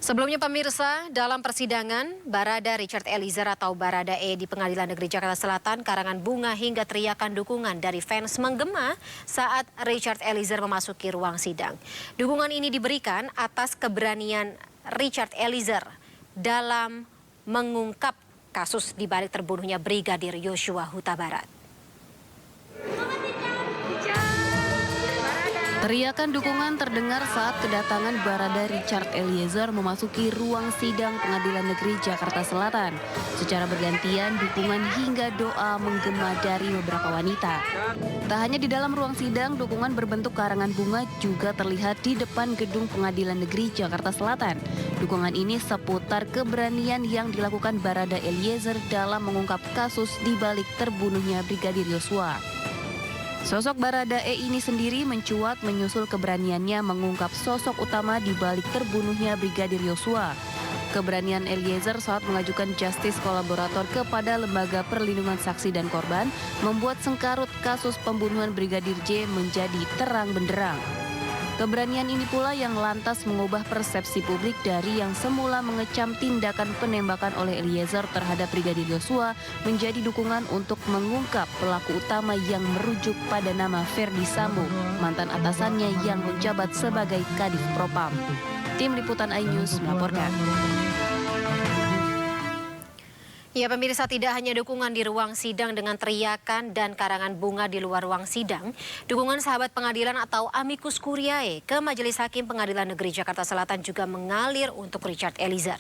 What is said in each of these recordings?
Sebelumnya pemirsa, dalam persidangan, Barada Richard Eliezer atau Baradae di Pengadilan Negeri Jakarta Selatan, karangan bunga hingga teriakan dukungan dari fans menggema saat Richard Eliezer memasuki ruang sidang. Dukungan ini diberikan atas keberanian Richard Eliezer dalam mengungkap kasus dibalik terbunuhnya Brigadir Yosua Huta Barat. Teriakan dukungan terdengar saat kedatangan Barada Richard Eliezer memasuki ruang sidang Pengadilan Negeri Jakarta Selatan. Secara bergantian, dukungan hingga doa menggema dari beberapa wanita. Tak hanya di dalam ruang sidang, dukungan berbentuk karangan bunga juga terlihat di depan gedung Pengadilan Negeri Jakarta Selatan. Dukungan ini seputar keberanian yang dilakukan Barada Eliezer dalam mengungkap kasus dibalik terbunuhnya Brigadir Yosua. Sosok Baradae ini sendiri mencuat menyusul keberaniannya mengungkap sosok utama di balik terbunuhnya Brigadir Yosua. Keberanian Eliezer saat mengajukan justice kolaborator kepada Lembaga Perlindungan Saksi dan Korban membuat sengkarut kasus pembunuhan Brigadir J menjadi terang benderang. Keberanian ini pula yang lantas mengubah persepsi publik dari yang semula mengecam tindakan penembakan oleh Eliezer terhadap Brigadir Yosua menjadi dukungan untuk mengungkap pelaku utama yang merujuk pada nama Ferdi Sambo, mantan atasannya yang menjabat sebagai Kadif Propam. Tim Liputan iNews melaporkan. Ya pemirsa, tidak hanya dukungan di ruang sidang dengan teriakan dan karangan bunga di luar ruang sidang, dukungan sahabat pengadilan atau amicus curiae ke Majelis Hakim Pengadilan Negeri Jakarta Selatan juga mengalir untuk Richard Eliezer.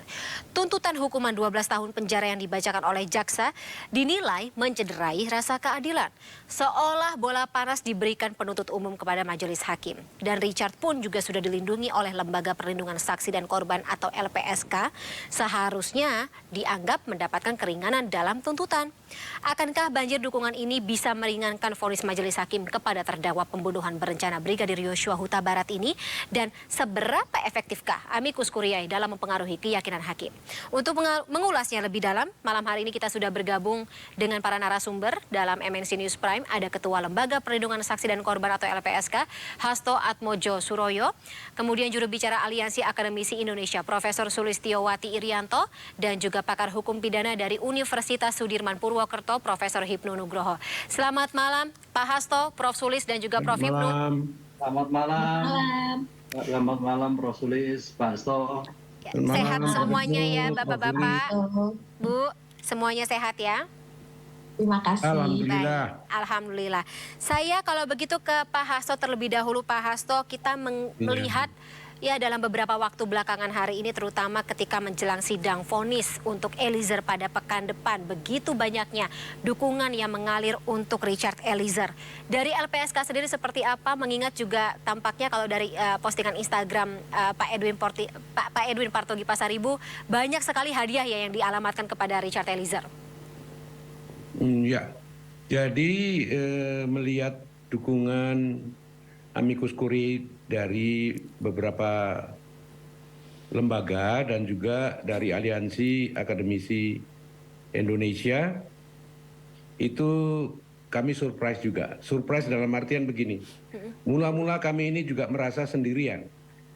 Tuntutan hukuman 12 tahun penjara yang dibacakan oleh jaksa dinilai mencederai rasa keadilan. Seolah bola panas diberikan penuntut umum kepada Majelis Hakim. Dan Richard pun juga sudah dilindungi oleh Lembaga Perlindungan Saksi dan Korban atau LPSK, seharusnya dianggap mendapatkan keringanan dalam tuntutan. Akankah banjir dukungan ini bisa meringankan vonis Majelis Hakim kepada terdakwa pembunuhan berencana Brigadir Yosua Huta Barat ini? Dan seberapa efektifkah amicus curiae dalam mempengaruhi keyakinan hakim? Untuk mengulasnya lebih dalam, malam hari ini kita sudah bergabung dengan para narasumber dalam MNC News Prime. Ada Ketua Lembaga Perlindungan Saksi dan Korban atau LPSK, Hasto Atmojo Suroyo. Kemudian juru bicara Aliansi Akademisi Indonesia, Profesor Sulistiyowati Irianto. Dan juga pakar hukum pidana dari Universitas Sudirman Purwokerto, Profesor Hipnu Nugroho. Selamat malam Pak Hasto, Prof Sulis dan juga Prof Hipnu. Selamat malam. Selamat malam Prof Sulis, Pak Hasto. Sehat semuanya ya Bapak-bapak, Bu, semuanya sehat ya? Terima kasih. Alhamdulillah. Baik, alhamdulillah. Saya kalau begitu ke Pak Hasto terlebih dahulu. Pak Hasto, kita melihat ya dalam beberapa waktu belakangan hari ini, terutama ketika menjelang sidang vonis untuk Eliezer pada pekan depan, begitu banyaknya dukungan yang mengalir untuk Richard Eliezer. Dari LPSK sendiri seperti apa? Mengingat juga tampaknya kalau dari postingan Instagram Pak Edwin Partogi Pasaribu, banyak sekali hadiah ya yang dialamatkan kepada Richard Eliezer. Ya, jadi melihat dukungan amicus curiae dari beberapa lembaga dan juga dari Aliansi Akademisi Indonesia, itu kami surprise juga. Surprise dalam artian begini, mula-mula kami ini juga merasa sendirian.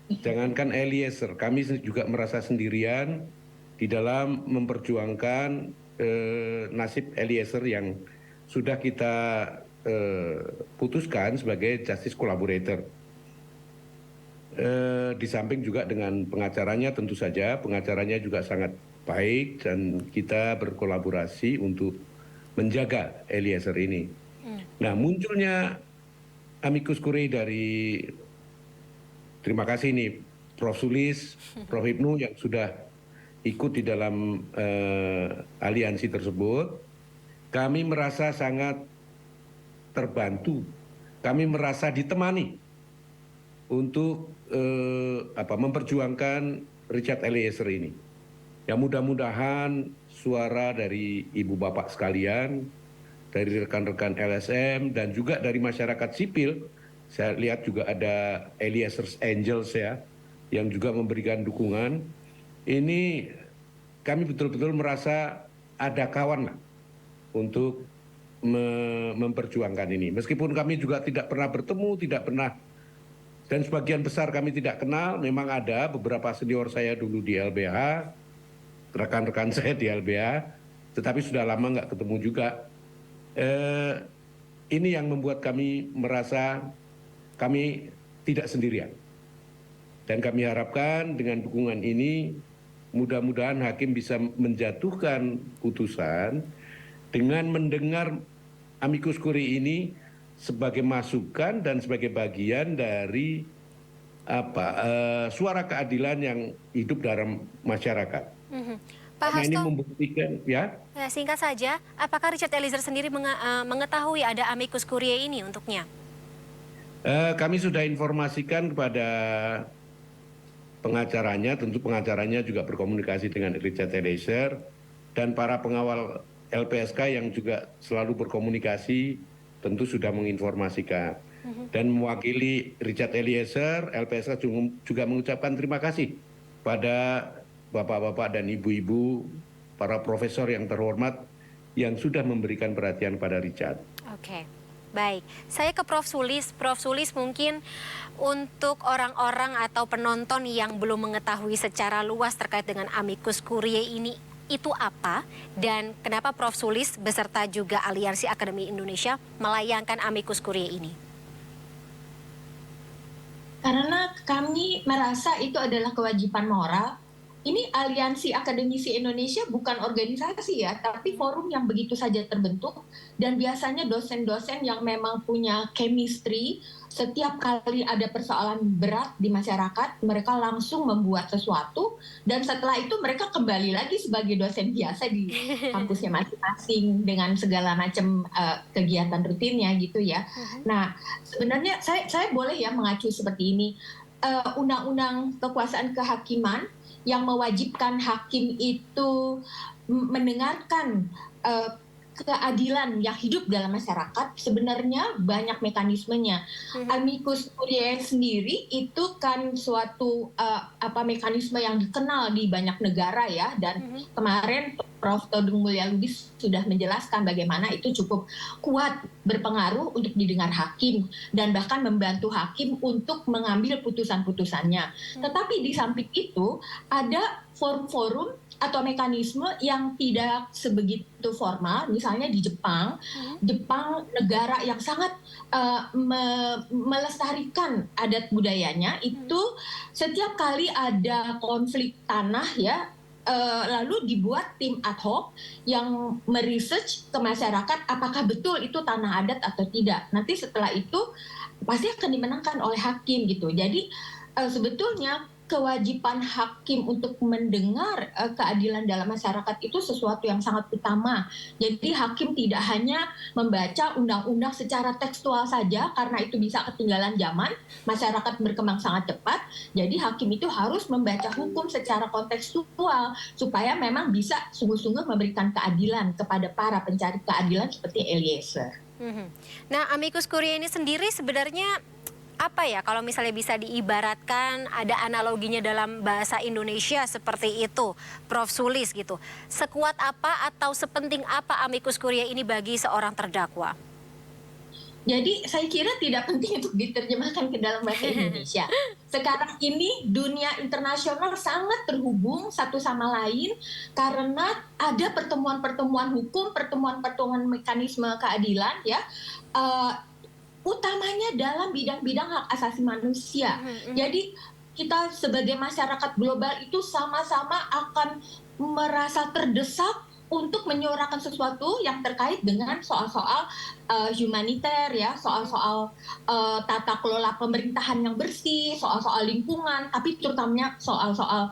Jangankan Eliezer, kami juga merasa sendirian di dalam memperjuangkan nasib Eliezer yang sudah kita putuskan sebagai justice collaborator. Di samping juga dengan pengacaranya, tentu saja pengacaranya juga sangat baik dan kita berkolaborasi untuk menjaga Eliezer ini. Nah, munculnya amicus curiae dari, terima kasih nih Prof Sulis, Prof Hipnu yang sudah ikut di dalam aliansi tersebut. Kami merasa sangat terbantu, kami merasa ditemani untuk memperjuangkan Richard Eliezer ini. Ya, mudah-mudahan suara dari ibu bapak sekalian, dari rekan-rekan LSM dan juga dari masyarakat sipil, saya lihat juga ada Eliezer's Angels ya, yang juga memberikan dukungan. Ini kami betul-betul merasa ada kawan lah untuk memperjuangkan ini. Meskipun kami juga tidak pernah bertemu, tidak pernah dan sebagian besar kami tidak kenal. Memang ada beberapa senior saya dulu di LBH, rekan-rekan saya di LBH, tetapi sudah lama nggak ketemu juga. Ini yang membuat kami merasa kami tidak sendirian. Dan kami harapkan dengan dukungan ini, mudah-mudahan hakim bisa menjatuhkan putusan dengan mendengar amicus curiae ini sebagai masukan dan sebagai bagian dari suara keadilan yang hidup dalam masyarakat. Pak Karena ini Hasto, membuktikan, ya. singkat saja, apakah Richard Eliezer sendiri mengetahui ada amicus curiae ini untuknya? Kami sudah informasikan kepada pengacaranya, tentu pengacaranya juga berkomunikasi dengan Richard Eliezer dan para pengawal LPSK yang juga selalu berkomunikasi tentu sudah menginformasikan. Dan mewakili Richard Eliezer, LPSK juga mengucapkan terima kasih pada bapak-bapak dan ibu-ibu, para profesor yang terhormat yang sudah memberikan perhatian pada Richard. Oke, baik. Saya ke Prof. Sulis. Prof. Sulis, mungkin untuk orang-orang atau penonton yang belum mengetahui secara luas terkait dengan amicus curiae ini, itu apa? Dan kenapa Prof. Sulis beserta juga Aliansi Akademi Indonesia melayangkan amicus curiae ini? Karena kami merasa itu adalah kewajiban moral. Ini Aliansi Akademisi Indonesia bukan organisasi ya, tapi forum yang begitu saja terbentuk, dan biasanya dosen-dosen yang memang punya chemistry, setiap kali ada persoalan berat di masyarakat, mereka langsung membuat sesuatu, dan setelah itu mereka kembali lagi sebagai dosen biasa di kampusnya masing-masing dengan segala macam kegiatan rutinnya gitu ya. Nah, sebenarnya saya boleh ya mengacu seperti ini. Undang-undang kekuasaan kehakiman yang mewajibkan hakim itu mendengarkan keadilan yang hidup dalam masyarakat, sebenarnya banyak mekanismenya. Amicus curiae sendiri itu kan suatu mekanisme yang dikenal di banyak negara ya, dan kemarin Prof. Todung Mulya Lubis sudah menjelaskan bagaimana itu cukup kuat berpengaruh untuk didengar hakim dan bahkan membantu hakim untuk mengambil putusan-putusannya. Tetapi di samping itu ada forum-forum atau mekanisme yang tidak sebegitu formal, misalnya di Jepang. Jepang negara yang sangat melestarikan adat budayanya, itu setiap kali ada konflik tanah ya, lalu dibuat tim ad hoc yang meresearch ke masyarakat apakah betul itu tanah adat atau tidak. Nanti setelah itu pasti akan dimenangkan oleh hakim gitu. Jadi sebetulnya kewajiban hakim untuk mendengar keadilan dalam masyarakat itu sesuatu yang sangat utama. Jadi hakim tidak hanya membaca undang-undang secara tekstual saja, karena itu bisa ketinggalan zaman, masyarakat berkembang sangat cepat. Jadi hakim itu harus membaca hukum secara kontekstual supaya memang bisa sungguh-sungguh memberikan keadilan kepada para pencari keadilan seperti Eliezer. Nah, amicus curiae ini sendiri sebenarnya apa ya, kalau misalnya bisa diibaratkan, ada analoginya dalam bahasa Indonesia seperti itu, Prof. Sulis gitu. Sekuat apa atau sepenting apa amicus curiae ini bagi seorang terdakwa? Jadi saya kira tidak penting untuk diterjemahkan ke dalam bahasa Indonesia. Sekarang ini dunia internasional sangat terhubung satu sama lain karena ada pertemuan-pertemuan hukum, pertemuan-pertemuan mekanisme keadilan ya, utamanya dalam bidang-bidang hak asasi manusia. Jadi kita sebagai masyarakat global itu sama-sama akan merasa terdesak untuk menyuarakan sesuatu yang terkait dengan soal-soal humaniter ya, soal-soal tata kelola pemerintahan yang bersih, soal-soal lingkungan, tapi terutamanya soal-soal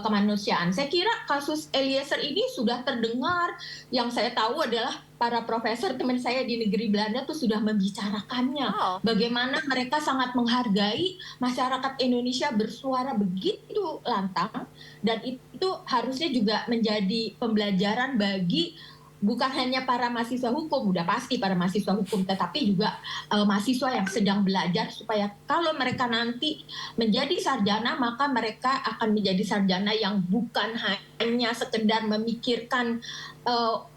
kemanusiaan. Saya kira kasus Eliezer ini sudah terdengar. Yang saya tahu adalah para profesor teman saya di negeri Belanda tuh sudah membicarakannya. Bagaimana mereka sangat menghargai masyarakat Indonesia bersuara begitu lantang, dan itu harusnya juga menjadi pembelajaran bagi bukan hanya para mahasiswa hukum, udah pasti para mahasiswa hukum, tetapi juga mahasiswa yang sedang belajar supaya kalau mereka nanti menjadi sarjana, maka mereka akan menjadi sarjana yang bukan hanya sekedar memikirkan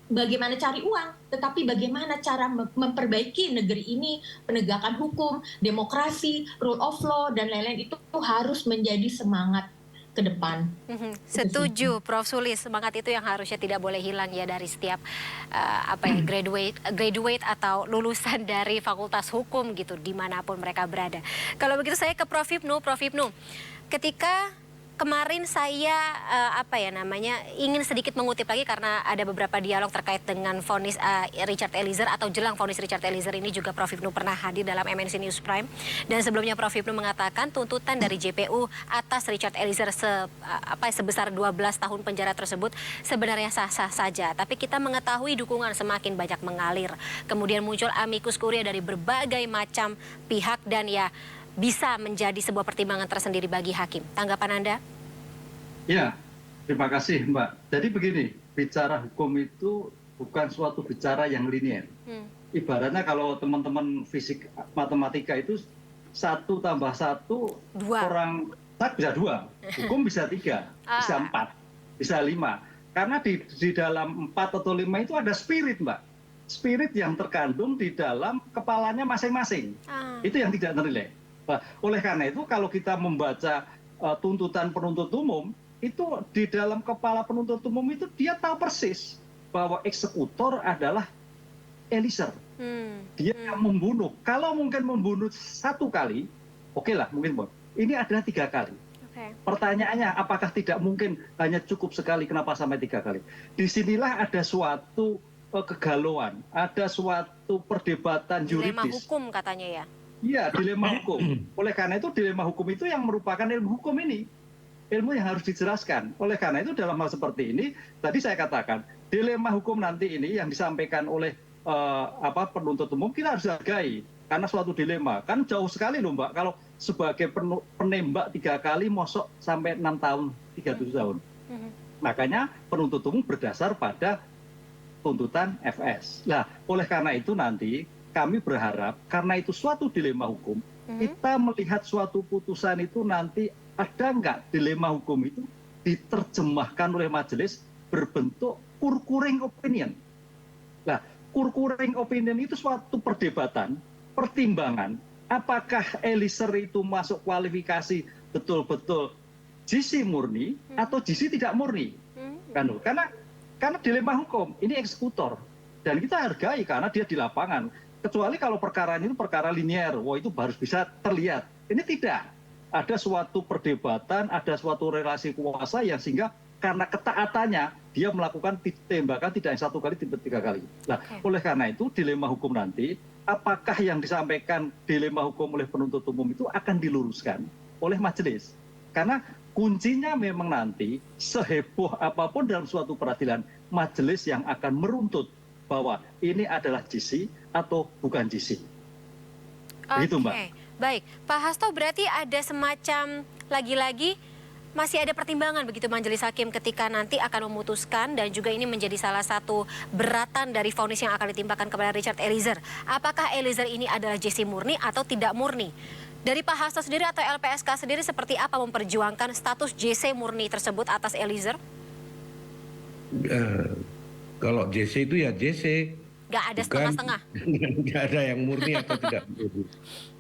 bagaimana cari uang, tetapi bagaimana cara memperbaiki negeri ini, penegakan hukum, demokrasi, rule of law, dan lain-lain itu harus menjadi semangat ke depan. Setuju, Prof. Sulis. Semangat itu yang harusnya tidak boleh hilang ya dari setiap graduate atau lulusan dari Fakultas Hukum gitu, dimanapun mereka berada. Kalau begitu saya ke Prof. Hipnu. Prof. Hipnu, ketika kemarin saya ingin sedikit mengutip lagi karena ada beberapa dialog terkait dengan vonis Richard Eliezer atau jelang vonis Richard Eliezer ini juga Prof. Hipnu pernah hadir dalam MNC News Prime, dan sebelumnya Prof. Hipnu mengatakan tuntutan dari JPU atas Richard Eliezer sebesar 12 tahun penjara tersebut sebenarnya sah-sah saja, tapi kita mengetahui dukungan semakin banyak mengalir, kemudian muncul amicus curiae dari berbagai macam pihak dan ya bisa menjadi sebuah pertimbangan tersendiri bagi hakim. Tanggapan Anda? Ya, terima kasih Mbak. Jadi begini, bicara hukum itu bukan suatu bicara yang linier. Ibaratnya kalau teman-teman fisik matematika itu 1 tambah 1 orang bisa 2, hukum bisa 3, bisa 4, bisa 5. Karena di dalam 4 atau 5 itu ada spirit Mbak. Spirit yang terkandung di dalam kepalanya masing-masing. Itu yang tidak ternilai. Nah, oleh karena itu kalau kita membaca tuntutan penuntut umum, itu di dalam kepala penuntut umum itu dia tahu persis bahwa eksekutor adalah Eliezer. Dia yang membunuh. Kalau mungkin membunuh 1 kali, oke lah mungkin Bang. Ini adalah 3 kali. Pertanyaannya apakah tidak mungkin hanya cukup sekali, kenapa sampai 3 kali? Disinilah ada suatu kegalauan, ada suatu perdebatan juridis. Dilema hukum katanya ya? Iya, dilema hukum. Oleh karena itu dilema hukum itu yang merupakan ilmu hukum ini. Ilmu yang harus dijelaskan. Oleh karena itu dalam hal seperti ini, tadi saya katakan, dilema hukum nanti ini yang disampaikan oleh penuntut umum kita harus hargai. Karena suatu dilema. Kan jauh sekali loh Mbak, kalau sebagai penembak 3 kali, mosok sampai 6 tahun, 37 tahun. Makanya penuntut umum berdasar pada tuntutan FS. Nah, oleh karena itu nanti kami berharap karena itu suatu dilema hukum, kita melihat suatu putusan itu nanti ada nggak dilema hukum itu diterjemahkan oleh majelis berbentuk concurring opinion. Nah, concurring opinion itu suatu perdebatan, pertimbangan, apakah Eliezer itu masuk kualifikasi betul-betul GC murni atau GC tidak murni. Karena dilema hukum, ini eksekutor. Dan kita hargai karena dia di lapangan. Kecuali kalau perkara ini perkara linier, wah itu harus bisa terlihat. Ini tidak. Ada suatu perdebatan, ada suatu relasi kuasa yang sehingga karena ketaatannya dia melakukan tembakan tidak hanya 1 kali, 3 kali. Nah, oleh karena itu dilema hukum nanti, apakah yang disampaikan dilema hukum oleh penuntut umum itu akan diluruskan oleh majelis? Karena kuncinya memang nanti seheboh apapun dalam suatu peradilan, majelis yang akan meruntut bahwa ini adalah GC atau bukan GC. Begitu Mbak. Baik, Pak Hasto, berarti ada semacam lagi-lagi masih ada pertimbangan begitu majelis hakim ketika nanti akan memutuskan, dan juga ini menjadi salah satu beratan dari vonis yang akan ditimpakan kepada Richard Eliezer. Apakah Eliezer ini adalah GC murni atau tidak murni? Dari Pak Hasto sendiri atau LPSK sendiri seperti apa memperjuangkan status GC murni tersebut atas Eliezer? Kalau JC itu ya JC. Nggak ada setengah-setengah? Nggak ada yang murni atau tidak murni.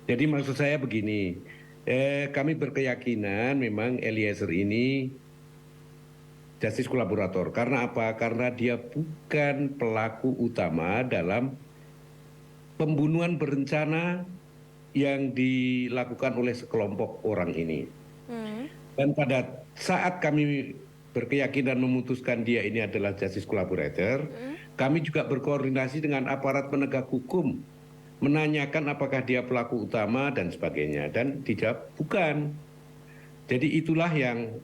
Jadi maksud saya begini, kami berkeyakinan memang Eliezer ini justice kolaborator. Karena apa? Karena dia bukan pelaku utama dalam pembunuhan berencana yang dilakukan oleh sekelompok orang ini. Dan pada saat kami berkeyakinan memutuskan dia ini adalah justice collaborator, kami juga berkoordinasi dengan aparat penegak hukum, menanyakan apakah dia pelaku utama dan sebagainya, dan dijawab bukan. Jadi itulah yang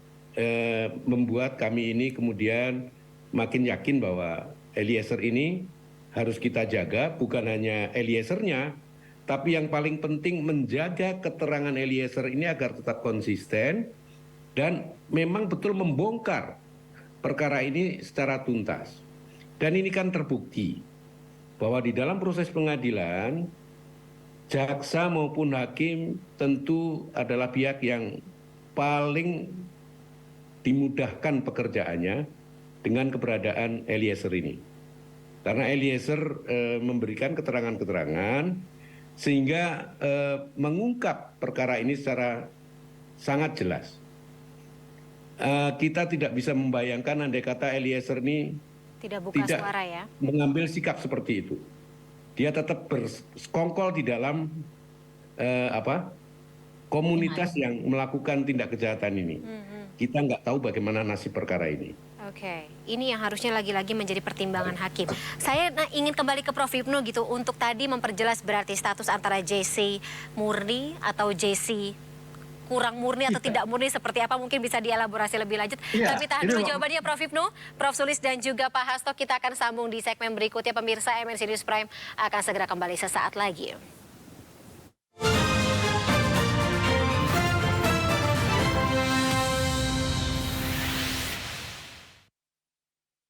membuat kami ini kemudian makin yakin bahwa Eliezer ini harus kita jaga, bukan hanya Eliezernya, tapi yang paling penting menjaga keterangan Eliezer ini agar tetap konsisten dan memang betul membongkar perkara ini secara tuntas. Dan ini kan terbukti bahwa di dalam proses pengadilan, jaksa maupun hakim tentu adalah pihak yang paling dimudahkan pekerjaannya dengan keberadaan Eliezer ini. Karena Eliezer memberikan keterangan-keterangan sehingga mengungkap perkara ini secara sangat jelas. Kita tidak bisa membayangkan andai kata Eliezer ini Tidak buka suara ya. mengambil sikap seperti itu. Dia tetap bersekongkol di dalam komunitas yang melakukan tindak kejahatan ini. Kita nggak tahu bagaimana nasib perkara ini. Oke, ini yang harusnya lagi-lagi menjadi pertimbangan hakim. Saya ingin kembali ke Prof. Hipnu gitu untuk tadi memperjelas berarti status antara JC murni atau JC kurang murni atau tidak murni seperti apa, mungkin bisa dielaborasi lebih lanjut. Iya, Tapi tahan dulu jawabannya Prof. Hipnu, Prof. Sulis dan juga Pak Hasto. Kita akan sambung di segmen berikutnya. Pemirsa MNC News Prime akan segera kembali sesaat lagi.